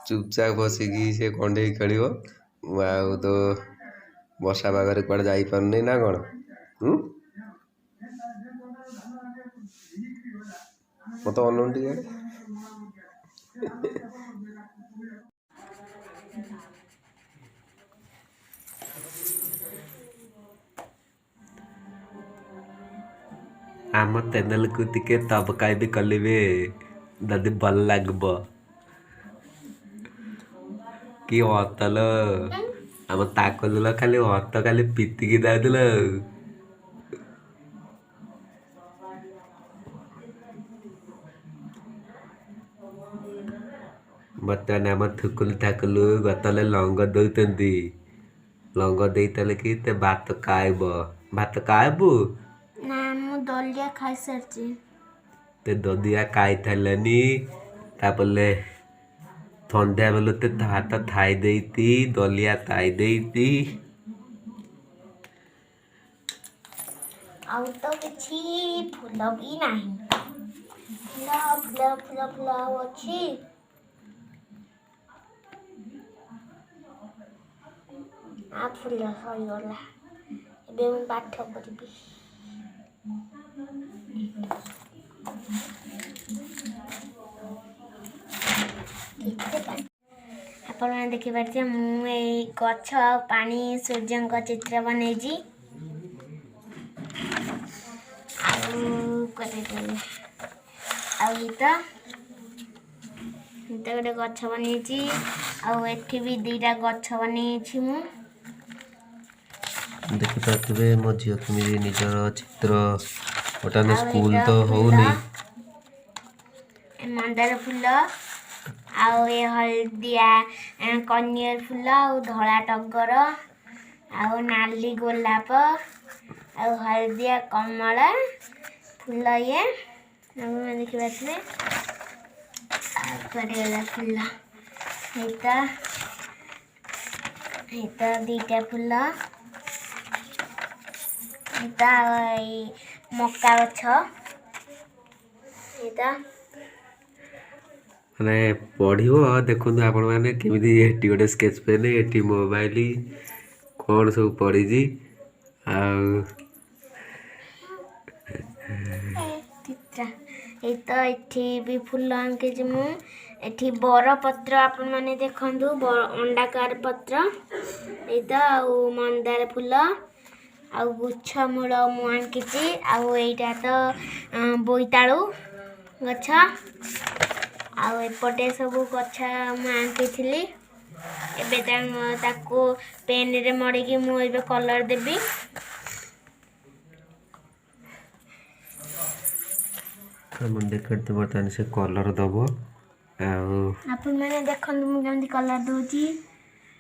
ଚୁପଚାପ ବସିକି ସେ କଣ୍ଢେଇ ଖେଳିବ। ମୁଁ ଆଉ ତ ବର୍ଷା ପାଗରେ କୁଆଡ଼େ ଯାଇପାରୁନି ନା କ'ଣ? ମୋତେ ଅନଉନି ଟିକେ। ଆମ ଚ୍ୟାନେଲକୁ ଟିକେ ସବସ୍କ୍ରାଇବ୍ କରିବେ ଯଦି ଭଲ ଲାଗିବ। କି ହତଲ ଆମ ତାକଲ ଖାଲି ହତ ଖାଲି ପିତିକି ଯାଉଥିଲ। ବର୍ତ୍ତମାନ ଆମ ଥୁକୁଲୁ ଠାକୁଲୁ ଗତଲେ ଲଙ୍ଗ ଦଉଛନ୍ତି। ଲଙ୍ଗ ଦେଇଥିଲେ କି ତେ ଭାତ ଖାଇବ। ଭାତ ଖାଇବୁ? ନା ମୁଁ ଦଲିଆ ଖାଇସାରିଛି। ତେ ଦଦିଆ ଖାଇଥାଲେନି ତାପରେ ସନ୍ଧ୍ୟା ବେଲୁ ତେ ଭାତ ଥାଇ ଦେଇତି ଦଲିଆ ଥାଇ ଦେଇତି। ଆଉ ତ କିଛି ଫୁଲ ବି ନାହିଁ। ଫୁଲ ଆଉ ଅଛି। ଫୁଲ ସରିଗଲା। ଏବେ ମୁଁ ପାଠ ପଢ଼ିବି। ଆପଣମାନେ ଦେଖିପାରୁଥିବେ ମୁଁ ଏଇ ଗଛ ଆଉ ପାଣି ସୂର୍ଯ୍ୟଙ୍କ ଚିତ୍ର ବନେଇଛି। ଆଉ ଗୋଟେ ଗଛ ବନେଇଛି। ଆଉ ଏଠି ବି ଦିଟା ଗଛ ବନେଇଛି ମୁଁ। ଦେଖିପାରୁଥିବେ ମୋ ଝିଅ କେମିତି ନିଜର ଚିତ୍ର ବର୍ତ୍ତମାନ ସ୍କୁଲ ତ ହଉନି। ମନ୍ଦାର ଫୁଲ ଆଉ ଏ ହଳଦିଆ କନିଅର ଫୁଲ ଆଉ ଧଳା ଟଗର ଆଉ ନାଲି ଗୋଲାପ ଆଉ ହଳଦିଆ କମଳା ଫୁଲ ଇଏ ଦେଖିପାରୁଥିବେ। ଆଉ ଗଲା ଫୁଲ ଏଇଟା ଦିଟା ଫୁଲ। ଏଇଟା ଏଇ ମକା ଗଛ। ଏଇଟା ମାନେ ପଢ଼ିବ ଦେଖନ୍ତୁ ଆପଣମାନେ କେମିତି ଏଠି ଗୋଟେ ସ୍କେଚ୍ ପେନ୍ ଏଠି ମୋବାଇଲ କ'ଣ ସବୁ ପଡ଼ିଛି। ଆଉ ଏଇତ ଏଠି ବି ଫୁଲ ଆଙ୍କିଛି ମୁଁ। ଏଠି ବରପତ୍ର ଆପଣମାନେ ଦେଖନ୍ତୁ ଅଣ୍ଡାକାର ପତ୍ର। ଏଇତ ଆଉ ମନ୍ଦାର ଫୁଲ ଆଉ ଗୁଚ୍ଛ ମୂଳ ମୁଁ ଆଙ୍କିଛି। ଆଉ ଏଇଟା ତ ବୋଇତାଳୁ ଗଛ। ଆଉ ଏପଟେ ସବୁ ଗଛ ମୁଁ ଆଙ୍କିଥିଲି। ଏବେ ତାକୁ ପେନରେ ମଡ଼ିକି ମୁଁ ଏବେ କଲର୍ ଦେବି। ଦେଖନ୍ତୁ ବର୍ତ୍ତମାନ ସେ କଲର୍ ଦେବ। ଆଉ ଆପଣମାନେ ଦେଖନ୍ତୁ ମୁଁ କେମିତି କଲର୍ ଦେଉଛି।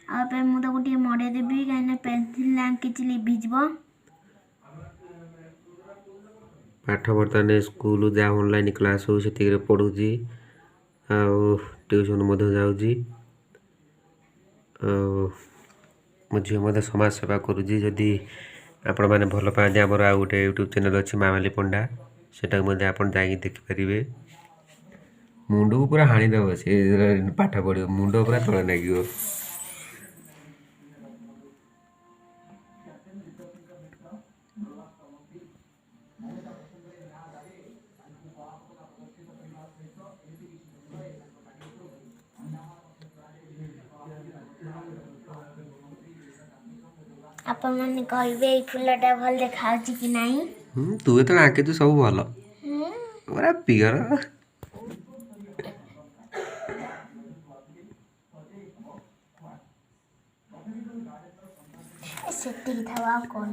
ଆଉ ଏବେ ମୁଁ ତାକୁ ଟିକେ ମଡ଼େଇ ଦେବି କାହିଁକିନା ପେନ୍ସିଲ୍ ଆଙ୍କିଛି ଲିଭିଯିବ। ପାଠ ବର୍ତ୍ତମାନ ସ୍କୁଲ ଯାହା ଅନଲାଇନ୍ କ୍ଲାସ୍ ହଉ ସେତିକିରେ ପଢ଼ୁଛି। ଆଉ ଟ୍ୟୁସନ୍ ମଧ୍ୟ ଯାଉଛି। ଆଉ ମୋ ଝିଅ ମଧ୍ୟ ସମାଜ ସେବା କରୁଛି। ଯଦି ଆପଣମାନେ ଭଲ ପାଆନ୍ତି ଆମର ଆଉ ଗୋଟେ ୟୁଟ୍ୟୁବ୍ ଚ୍ୟାନେଲ୍ ଅଛି ମାମାଲି ପଣ୍ଡା, ସେଟାକୁ ମଧ୍ୟ ଆପଣ ଯାଇକି ଦେଖିପାରିବେ। ମୁଣ୍ଡକୁ ପୁରା ହାଣିଦେବ ସେ ପାଠ ପଢ଼ିବ, ମୁଣ୍ଡ ପୁରା ତଳେ ଲାଗିବ। ଆପଣମାନେ କହିବେ ଏଇ ଫୁଲଟା ଭଲ ଦେଖାଯାଉଛି କି ନାହିଁ। ତୁ ଯେତେବେଳେ ଆଙ୍କିଛୁ ସବୁ ଭଲ ପୁରା ପିଓର। ସେତିକି ଥାଉ ଆଉ କ'ଣ।